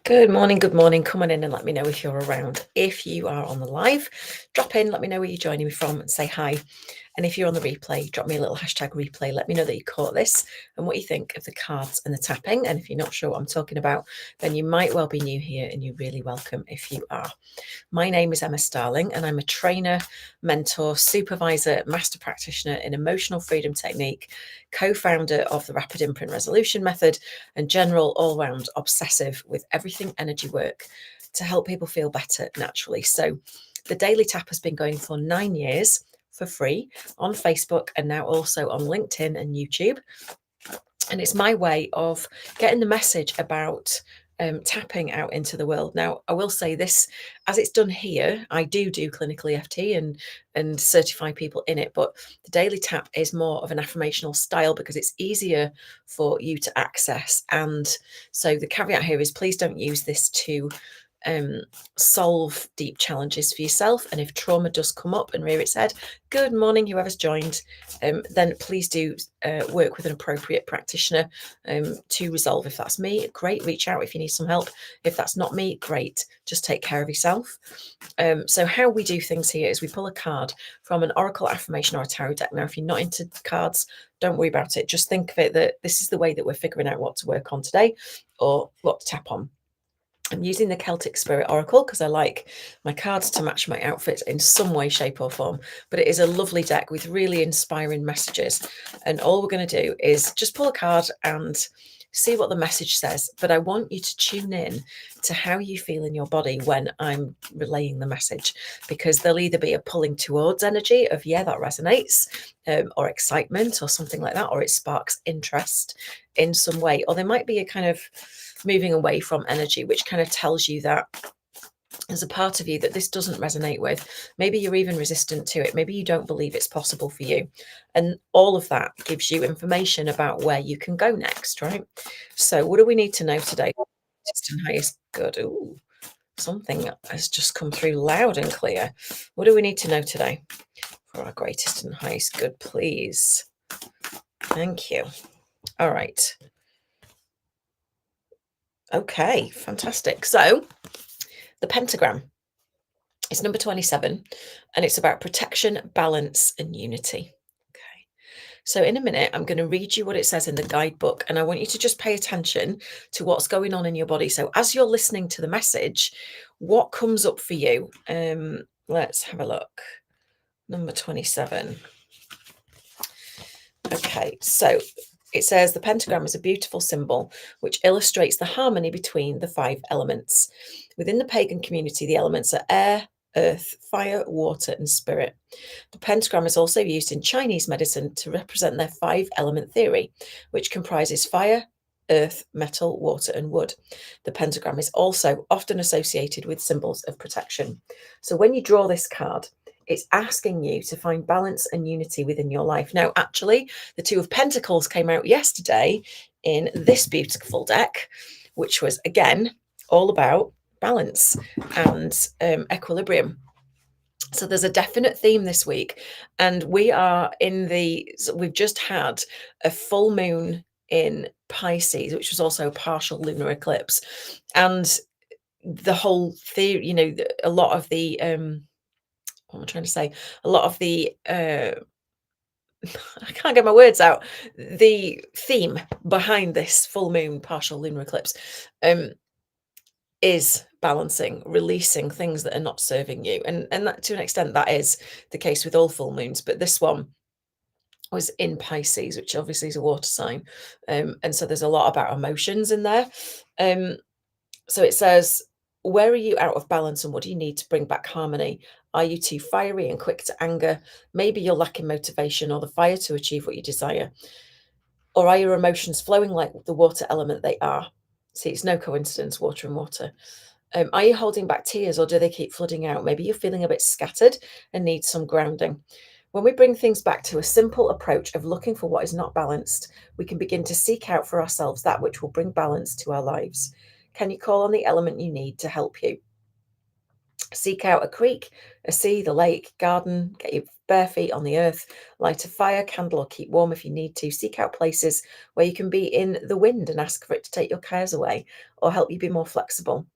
Good morning, good morning. Come on in and let me know if you're around. If you are on the live, drop in, let me know where you're joining me from and say hi. And if you're on the replay, drop me a little hashtag replay. Let me know that you caught this and what you think of the cards and the tapping. And if you're not sure what I'm talking about, then you might well be new here and you're really welcome if you are. My name is Emma Starling, and I'm a trainer, mentor, supervisor, master practitioner in emotional freedom technique, co founder of the Rapid Imprint Resolution Method, and general all round obsessive with everything energy work to help people feel better naturally. So, the Daily Tap has been going for 9 years for free on Facebook and now also on LinkedIn and YouTube. And it's my way of getting the message about tapping out into the world. Now, I will say this, as it's done here, I do clinical EFT and certify people in it, but the Daily Tap is more of an affirmational style because it's easier for you to access. And so the caveat here is please don't use this to solve deep challenges for yourself. And if trauma does come up and rear its head, good morning, whoever's joined, then please do work with an appropriate practitioner to resolve. If that's me, great, reach out if you need some help. If that's not me, great, just take care of yourself. So how we do things here is we pull a card from an oracle affirmation or a tarot deck. Now, if you're not into cards, don't worry about it. Just think of it that this is the way that we're figuring out what to work on today or what to tap on. I'm using the Celtic Spirit Oracle because I like my cards to match my outfit in some way, shape, or form. But it is a lovely deck with really inspiring messages. And all we're going to do is just pull a card and see what the message says. But I want you to tune in to how you feel in your body when I'm relaying the message, because there'll either be a pulling towards energy of, yeah, that resonates, or excitement or something like that, or it sparks interest in some way, or there might be a kind of moving away from energy, which kind of tells you that there's a part of you that this doesn't resonate with. Maybe you're even resistant to it. Maybe you don't believe it's possible for you. And all of that gives you information about where you can go next, right? So what do we need to know today? Greatest and highest good. Ooh, something has just come through loud and clear. What do we need to know today for our greatest and highest good, please? Thank you. All right. Okay, fantastic. So the pentagram is number 27, and it's about protection, balance, and unity. Okay. So in a minute, I'm going to read you what it says in the guidebook, and I want you to just pay attention to what's going on in your body. So as you're listening to the message, what comes up for you? Let's have a look. Number 27. Okay, so it says the pentagram is a beautiful symbol which illustrates the harmony between the five elements. Within the pagan community, the elements are air, earth, fire, water, and spirit. The pentagram is also used in Chinese medicine to represent their five element theory, which comprises fire, earth, metal, water, and wood. The pentagram is also often associated with symbols of protection. So when you draw this card, it's asking you to find balance and unity within your life. Now, actually, the Two of Pentacles came out yesterday in this beautiful deck, which was, again, all about balance and equilibrium. So there's a definite theme this week, and we've just had a full moon in Pisces, which was also a partial lunar eclipse. And the whole theory, a lot of the, what am I trying to say? A lot of the, I can't get my words out. The theme behind this full moon partial lunar eclipse is balancing, releasing things that are not serving you. And that, to an extent, that is the case with all full moons. But this one was in Pisces, which obviously is a water sign. And so there's a lot about emotions in there. So it says, where are you out of balance and what do you need to bring back harmony? Are you too fiery and quick to anger? Maybe you're lacking motivation or the fire to achieve what you desire. Or are your emotions flowing like the water element they are? See, it's no coincidence, water and water. Are you holding back tears or do they keep flooding out? Maybe you're feeling a bit scattered and need some grounding. When we bring things back to a simple approach of looking for what is not balanced, we can begin to seek out for ourselves that which will bring balance to our lives. Can you call on the element you need to help you? Seek out a creek, a sea, the lake, garden, get your bare feet on the earth, light a fire, candle, or keep warm if you need to. Seek out places where you can be in the wind and ask for it to take your cares away or help you be more flexible.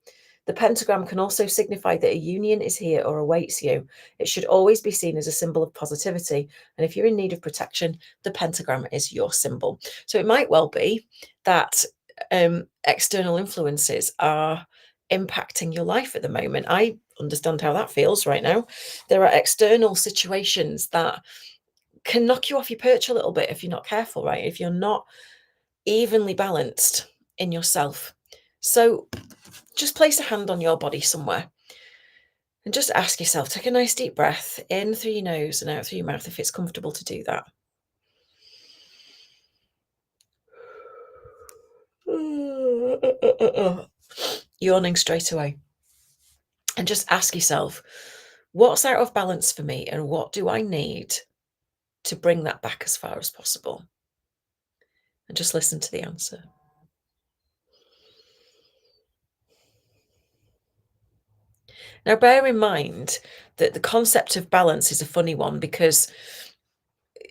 The pentagram can also signify that a union is here or awaits you. It should always be seen as a symbol of positivity. And if you're in need of protection, the pentagram is your symbol. So it might well be that external influences are impacting your life at the moment. I understand how that feels right now. There are external situations that can knock you off your perch a little bit if you're not careful, right? If you're not evenly balanced in yourself. So just place a hand on your body somewhere and just ask yourself, take a nice deep breath in through your nose and out through your mouth if it's comfortable to do that. Yawning straight away. And just ask yourself, what's out of balance for me and what do I need to bring that back as far as possible? And just listen to the answer. Now, bear in mind that the concept of balance is a funny one because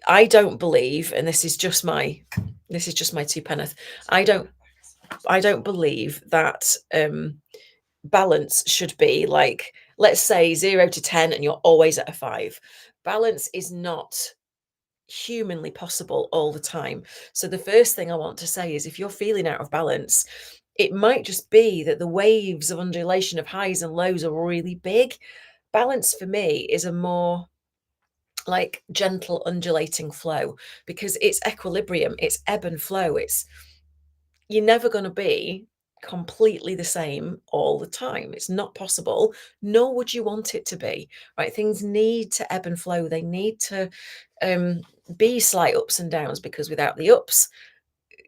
I don't believe, and this is just my two penneth. I don't I don't believe that balance should be like, let's say 0 to 10 and you're always at a 5. Balance is not humanly possible all the time. So the first thing I want to say is if you're feeling out of balance, it might just be that the waves of undulation of highs and lows are really big. Balance for me is a more like gentle undulating flow because it's equilibrium, it's ebb and flow. It's you're never going to be completely the same all the time. It's not possible, nor would you want it to be, right? Things need to ebb and flow. They need to um, be slight ups and downs because without the ups,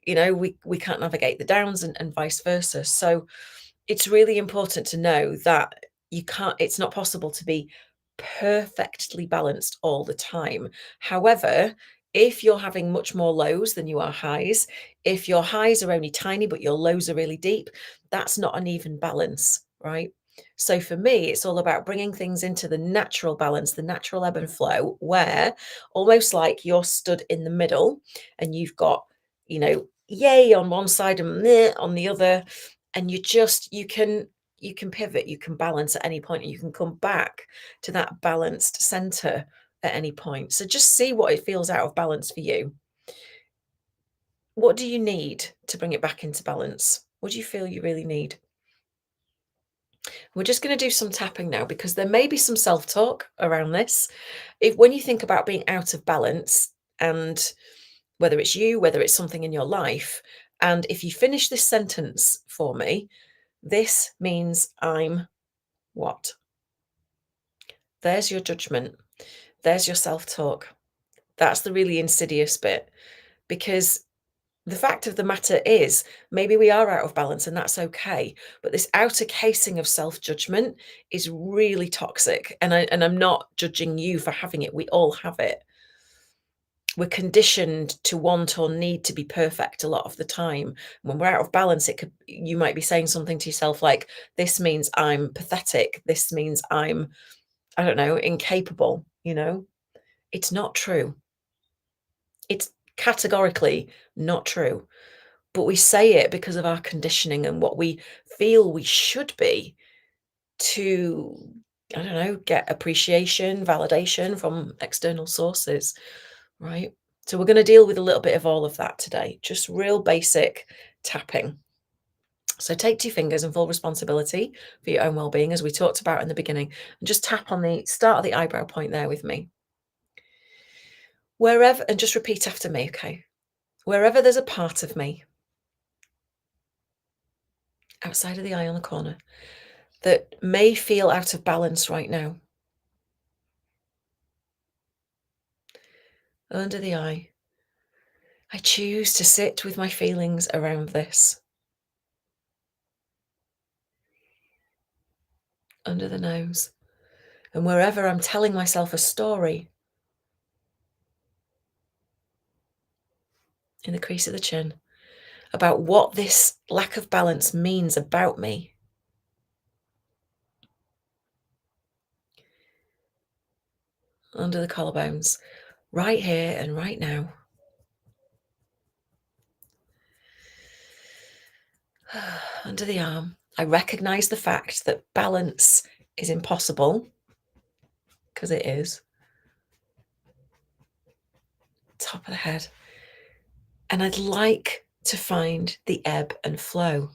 we can't navigate the downs and vice versa. So it's really important to know that it's not possible to be perfectly balanced all the time. However, if you're having much more lows than you are highs, if your highs are only tiny but your lows are really deep, that's not an even balance, right? So for me, it's all about bringing things into the natural balance, the natural ebb and flow, where almost like you're stood in the middle and you've got, yay on one side and meh on the other, and you can pivot, you can balance at any point, and you can come back to that balanced center at any point. So just see what it feels out of balance for you. What do you need to bring it back into balance? What do you feel you really need? We're just going to do some tapping now because there may be some self-talk around this. If when you think about being out of balance, and whether it's you, whether it's something in your life, and if you finish this sentence for me, this means I'm what? There's your judgment. There's your self-talk. That's the really insidious bit because the fact of the matter is maybe we are out of balance and that's okay, but this outer casing of self-judgment is really toxic, and I'm not judging you for having it. We all have it. We're conditioned to want or need to be perfect a lot of the time. When we're out of balance, you might be saying something to yourself like, this means I'm pathetic. This means I'm, I don't know, incapable, It's not true. It's categorically not true. But we say it because of our conditioning and what we feel we should be to, I don't know, get appreciation, validation from external sources, right? So we're going to deal with a little bit of all of that today, just real basic tapping. So take 2 fingers and full responsibility for your own well-being, as we talked about in the beginning, and just tap on the start of the eyebrow point there with me. Wherever, and just repeat after me, okay? Wherever there's a part of me outside of the eye on the corner that may feel out of balance right now, under the eye, I choose to sit with my feelings around this. Under the nose, and wherever I'm telling myself a story, in the crease of the chin, about what this lack of balance means about me. under the collarbones, right here and right now. Under the arm. I recognize the fact that balance is impossible, because it is. Top of the head. And I'd like to find the ebb and flow.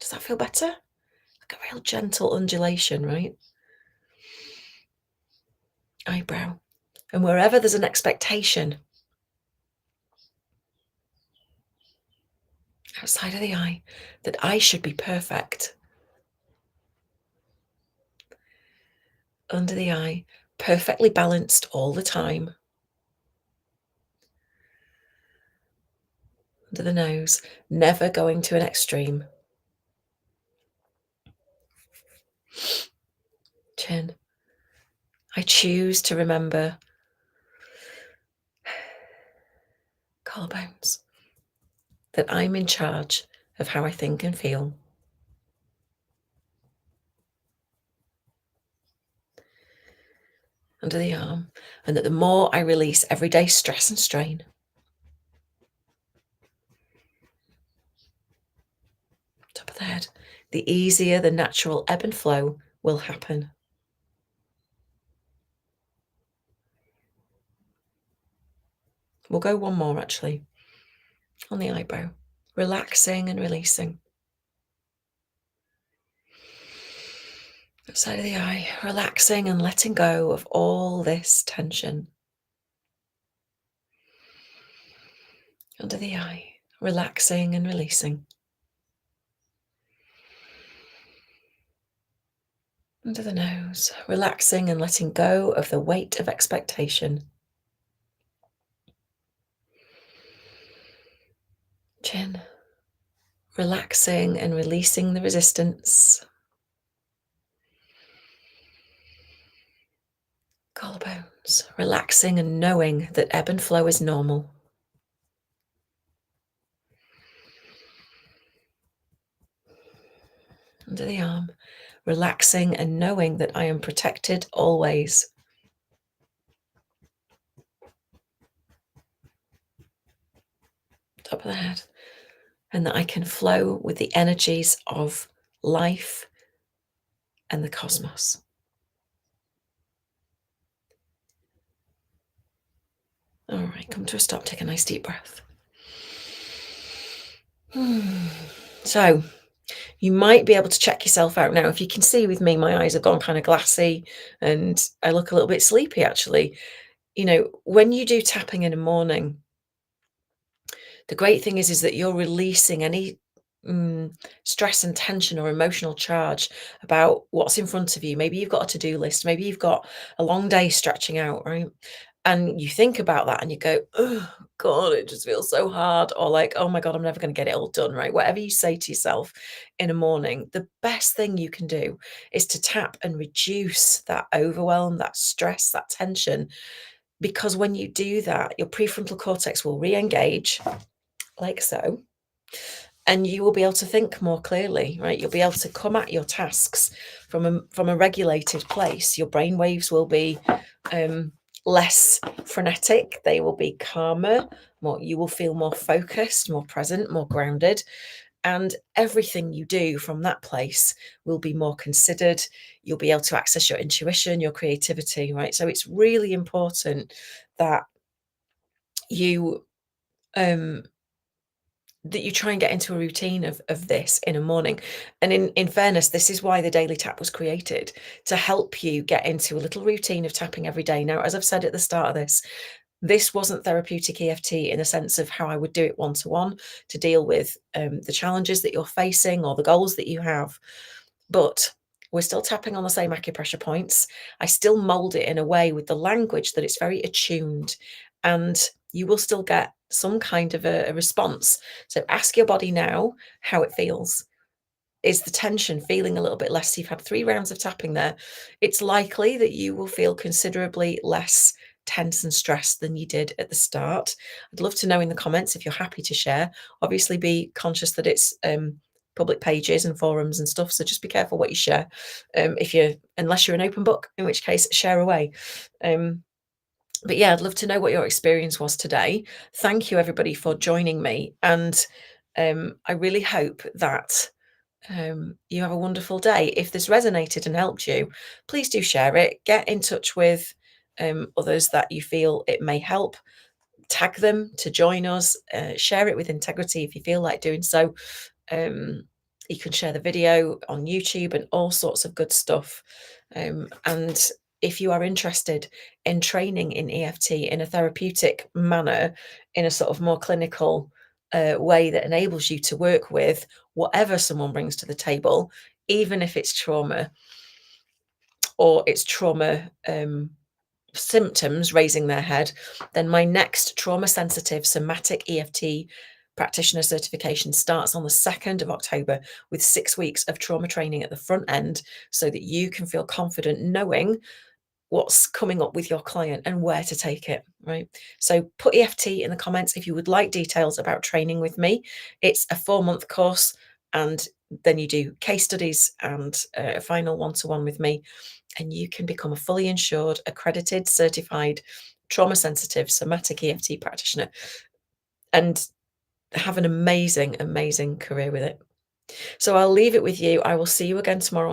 Does that feel better? Like a real gentle undulation, right? Eyebrow. And wherever there's an expectation outside of the eye that I should be perfect, under the eye, perfectly balanced all the time. Under the nose, never going to an extreme. Chin. I choose to remember collarbones, that I'm in charge of how I think and feel. Under the arm, and that the more I release everyday stress and strain, top of the head, the easier the natural ebb and flow will happen. We'll go one more actually, on the eyebrow, relaxing and releasing. Side of the eye, relaxing and letting go of all this tension. Under the eye, relaxing and releasing. Under the nose, relaxing and letting go of the weight of expectation. Chin, relaxing and releasing the resistance. Collarbones, relaxing and knowing that ebb and flow is normal. Under the arm, relaxing and knowing that I am protected always. Top of the head, and that I can flow with the energies of life and the cosmos. All right, come to a stop, take a nice deep breath. So you might be able to check yourself out now. If you can see with me, my eyes have gone kind of glassy and I look a little bit sleepy actually. You know, when you do tapping in the morning, the great thing is that you're releasing any stress and tension or emotional charge about what's in front of you. Maybe you've got a to-do list, maybe you've got a long day stretching out, right? And you think about that and you go, oh God, it just feels so hard. Or like, oh my God, I'm never going to get it all done, right? Whatever you say to yourself in a morning, the best thing you can do is to tap and reduce that overwhelm, that stress, that tension. Because when you do that, your prefrontal cortex will re-engage like so, and you will be able to think more clearly, right? You'll be able to come at your tasks from a regulated place. Your brain waves will be less frenetic, they will be calmer, more, you will feel more focused, more present, more grounded, and everything you do from that place will be more considered. You'll be able to access your intuition, your creativity, right? So it's really important that you try and get into a routine of this in a morning. And in fairness, this is why the daily tap was created, to help you get into a little routine of tapping every day. Now, as I've said at the start of this wasn't therapeutic EFT in the sense of how I would do it one-to-one to deal with the challenges that you're facing or the goals that you have. But we're still tapping on the same acupressure points. I still mold it in a way with the language that it's very attuned, and you will still get some kind of a response. So ask your body now how it feels. Is the tension feeling a little bit less? You've had 3 rounds of tapping there. It's likely that you will feel considerably less tense and stressed than you did at the start. I'd love to know in the comments if you're happy to share. Obviously, be conscious that it's public pages and forums and stuff, so just be careful what you share. Unless you're an open book, in which case share away. But yeah, I'd love to know what your experience was today. Thank you, everybody, for joining me. And I really hope that you have a wonderful day. If this resonated and helped you, please do share it. Get in touch with others that you feel it may help. Tag them to join us. Share it with integrity if you feel like doing so. You can share the video on YouTube and all sorts of good stuff. And if you are interested in training in EFT in a therapeutic manner, in a sort of more clinical way that enables you to work with whatever someone brings to the table, even if it's trauma or it's trauma symptoms raising their head, then my next trauma sensitive somatic EFT practitioner certification starts on the 2nd of October with 6 weeks of trauma training at the front end so that you can feel confident knowing what's coming up with your client and where to take it, right? So put EFT in the comments if you would like details about training with me. It's a 4-month course, and then you do case studies and a final one-to-one with me, and you can become a fully insured, accredited, certified, trauma sensitive somatic EFT practitioner and have an amazing, amazing career with it. So I'll leave it with you. I will see you again tomorrow on